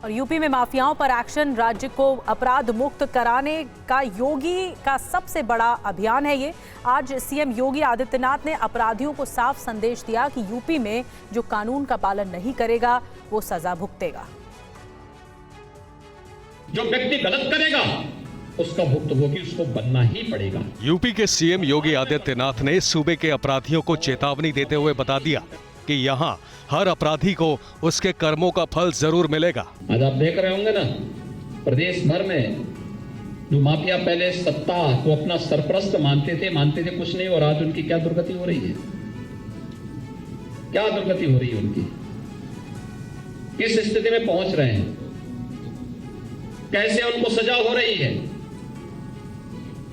और यूपी में माफियाओं पर एक्शन, राज्य को अपराध मुक्त कराने का योगी का सबसे बड़ा अभियान है ये। आज सीएम योगी आदित्यनाथ ने अपराधियों को साफ संदेश दिया कि यूपी में जो कानून का पालन नहीं करेगा वो सजा भुगतेगा। जो व्यक्ति गलत करेगा उसका भुक्तभोगी उसको बनना ही पड़ेगा। यूपी के सीएम योगी आदित्यनाथ ने सूबे के अपराधियों को चेतावनी देते हुए बता दिया कि यहाँ हर अपराधी को उसके कर्मों का फल जरूर मिलेगा। आज आप देख रहे होंगे ना, प्रदेश भर में जो माफिया पहले सत्ता को अपना सरपरस्त मानते थे कुछ नहीं, और आज उनकी क्या दुर्गति हो रही है, क्या दुर्गति हो रही है उनकी, किस स्थिति में पहुंच रहे हैं, कैसे उनको सजा हो रही है,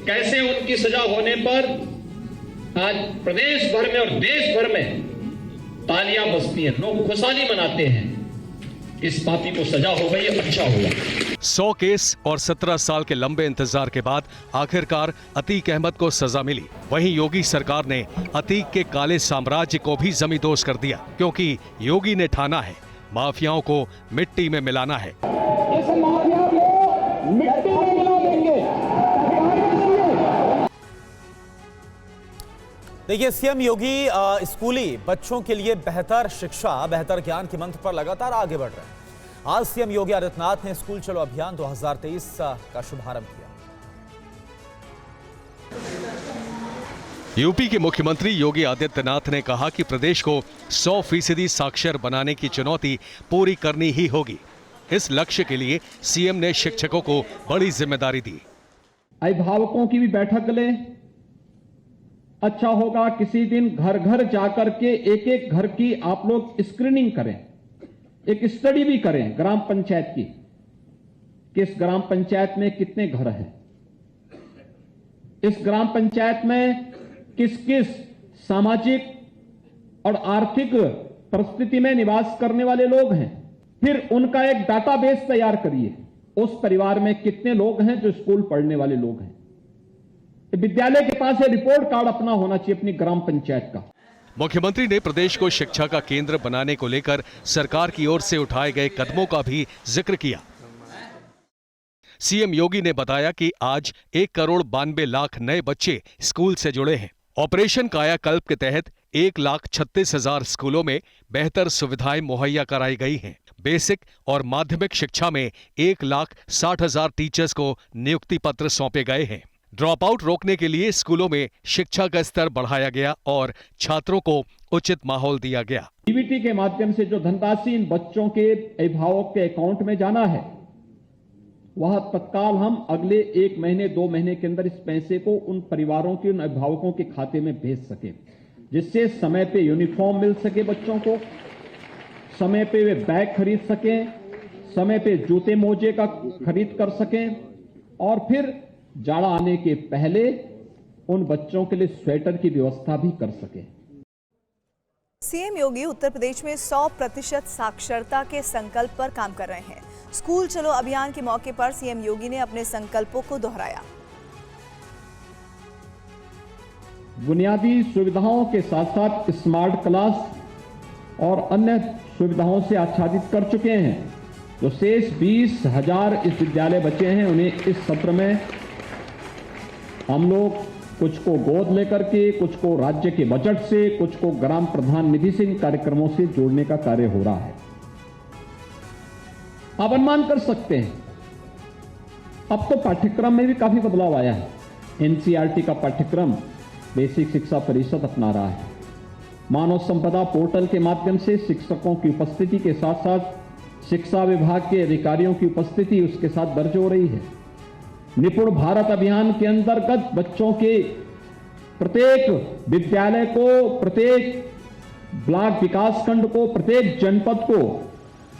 कैसे उनकी सजा होने पर आज प्रदेश भर में और देश भर में तालियां बजती हैं, लोग खुशहाली मनाते हैं। इस पापी को सजा हो गई, अच्छा हुआ। 100 केस और 17 साल के लंबे इंतजार के बाद आखिरकार अतीक अहमद को सजा मिली। वहीं योगी सरकार ने अतीक के काले साम्राज्य को भी जमींदोज कर दिया, क्योंकि योगी ने ठाना है माफियाओं को मिट्टी में मिलाना है। इस माफिया को मिट्टी में मिला देंगे। देखिए, सीएम योगी स्कूली बच्चों के लिए बेहतर शिक्षा, बेहतर ज्ञान के मंत्र पर लगातार आगे बढ़ रहे हैं। आज सीएम योगी आदित्यनाथ ने स्कूल चलो अभियान 2023 का शुभारंभ किया। यूपी के मुख्यमंत्री योगी आदित्यनाथ ने कहा कि प्रदेश को 100% साक्षर बनाने की चुनौती पूरी करनी ही होगी। इस लक्ष्य के लिए सीएम ने शिक्षकों को बड़ी जिम्मेदारी दी। अभिभावकों की भी बैठक लें। अच्छा होगा किसी दिन घर घर जाकर के एक एक घर की आप लोग स्क्रीनिंग करें, एक स्टडी भी करें ग्राम पंचायत की, किस ग्राम पंचायत में कितने घर हैं, इस ग्राम पंचायत में किस किस सामाजिक और आर्थिक परिस्थिति में निवास करने वाले लोग हैं। फिर उनका एक डाटाबेस तैयार करिए, उस परिवार में कितने लोग हैं जो स्कूल पढ़ने वाले लोग हैं। विद्यालय के पास ये रिपोर्ट कार्ड अपना होना चाहिए अपनी ग्राम पंचायत का। मुख्यमंत्री ने प्रदेश को शिक्षा का केंद्र बनाने को लेकर सरकार की ओर से उठाए गए कदमों का भी जिक्र किया। सीएम योगी ने बताया कि आज 1,92,00,000 नए बच्चे स्कूल से जुड़े हैं। ऑपरेशन कायाकल्प के तहत 1,36,000 स्कूलों में बेहतर सुविधाएं मुहैया कराई गई हैं। बेसिक और माध्यमिक शिक्षा में 1,60,000 टीचर्स को नियुक्ति पत्र सौंपे गए हैं। ड्रॉप आउट रोकने के लिए स्कूलों में शिक्षा का स्तर बढ़ाया गया और छात्रों को उचित माहौल दिया गया। डीबीटी के माध्यम से जो धनराशि इन बच्चों के अभिभावक के अकाउंट में जाना है, वह तत्काल हम अगले 1 महीने 2 महीने के अंदर इस पैसे को उन परिवारों के, उन अभिभावकों के खाते में भेज सके, जिससे समय पे यूनिफॉर्म मिल सके बच्चों को, समय पे वे बैग खरीद सकें, समय पे जूते मोजे का खरीद कर सकें, और फिर जाड़ा आने के पहले उन बच्चों के लिए स्वेटर की व्यवस्था भी कर सके। सीएम योगी उत्तर प्रदेश में 100% साक्षरता के संकल्प पर काम कर रहे हैं। स्कूल चलो अभियान के मौके पर सीएम योगी ने अपने संकल्पों को दोहराया। बुनियादी सुविधाओं के साथ साथ स्मार्ट क्लास और अन्य सुविधाओं से आच्छादित कर चुके हैं। जो शेष 20,000 इस विद्यालय बचे हैं, उन्हें इस सत्र में हम लोग कुछ को गोद लेकर के, कुछ को राज्य के बजट से, कुछ को ग्राम प्रधान निधि से इन कार्यक्रमों से जोड़ने का कार्य हो रहा है। आप अनुमान कर सकते हैं, अब तो पाठ्यक्रम में भी काफी बदलाव आया है। एनसीईआरटी का पाठ्यक्रम बेसिक शिक्षा परिषद अपना रहा है। मानव संपदा पोर्टल के माध्यम से शिक्षकों की उपस्थिति के साथ साथ शिक्षा विभाग के अधिकारियों की उपस्थिति उसके साथ दर्ज हो रही है। निपुण भारत अभियान के अंतर्गत बच्चों के प्रत्येक विद्यालय को, प्रत्येक ब्लॉक विकास खंड को, प्रत्येक जनपद को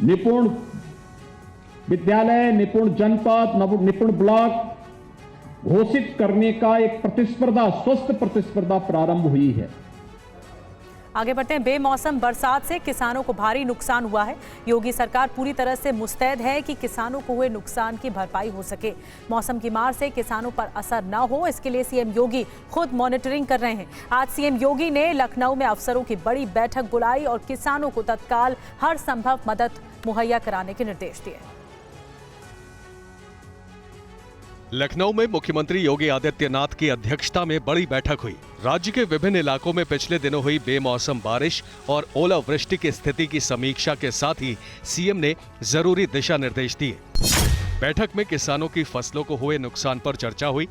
निपुण विद्यालय, निपुण जनपद, निपुण ब्लॉक घोषित करने का एक प्रतिस्पर्धा, स्वस्थ प्रतिस्पर्धा प्रारंभ हुई है। आगे बढ़ते हैं। बेमौसम बरसात से किसानों को भारी नुकसान हुआ है। योगी सरकार पूरी तरह से मुस्तैद है कि किसानों को हुए नुकसान की भरपाई हो सके। मौसम की मार से किसानों पर असर न हो, इसके लिए सीएम योगी खुद मॉनिटरिंग कर रहे हैं। आज सीएम योगी ने लखनऊ में अफसरों की बड़ी बैठक बुलाई और किसानों को तत्काल हर संभव मदद मुहैया कराने के निर्देश दिए। लखनऊ में मुख्यमंत्री योगी आदित्यनाथ की अध्यक्षता में बड़ी बैठक हुई। राज्य के विभिन्न इलाकों में पिछले दिनों हुई बेमौसम बारिश और ओलावृष्टि की स्थिति की समीक्षा के साथ ही सीएम ने जरूरी दिशा निर्देश दिए। बैठक में किसानों की फसलों को हुए नुकसान पर चर्चा हुई।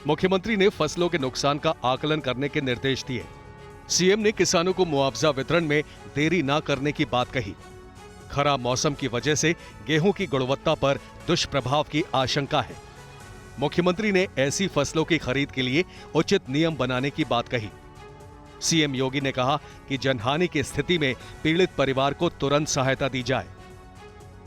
मुख्यमंत्री ने फसलों के नुकसान का आकलन करने के निर्देश दिए। सीएम ने किसानों को मुआवजा वितरण में देरी न करने की बात कही। खराब मौसम की वजह से गेहूं की गुणवत्ता पर दुष्प्रभाव की आशंका है। मुख्यमंत्री ने ऐसी फसलों की खरीद के लिए उचित नियम बनाने की बात कही। सीएम योगी ने कहा कि जनहानि की स्थिति में पीड़ित परिवार को तुरंत सहायता दी जाए।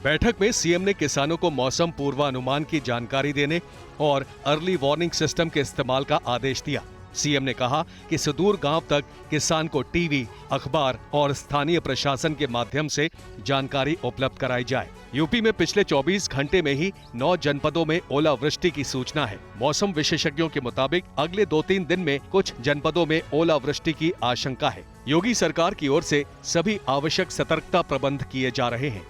बैठक में सीएम ने किसानों को मौसम पूर्वानुमान की जानकारी देने और अर्ली वार्निंग सिस्टम के इस्तेमाल का आदेश दिया। सीएम ने कहा कि सुदूर गांव तक किसान को टीवी, अखबार और स्थानीय प्रशासन के माध्यम से जानकारी उपलब्ध कराई जाए। यूपी में पिछले 24 घंटे में ही 9 जनपदों में ओलावृष्टि की सूचना है। मौसम विशेषज्ञों के मुताबिक अगले 2-3 दिन में कुछ जनपदों में ओलावृष्टि की आशंका है। योगी सरकार की ओर से सभी आवश्यक सतर्कता प्रबंध किए जा रहे हैं।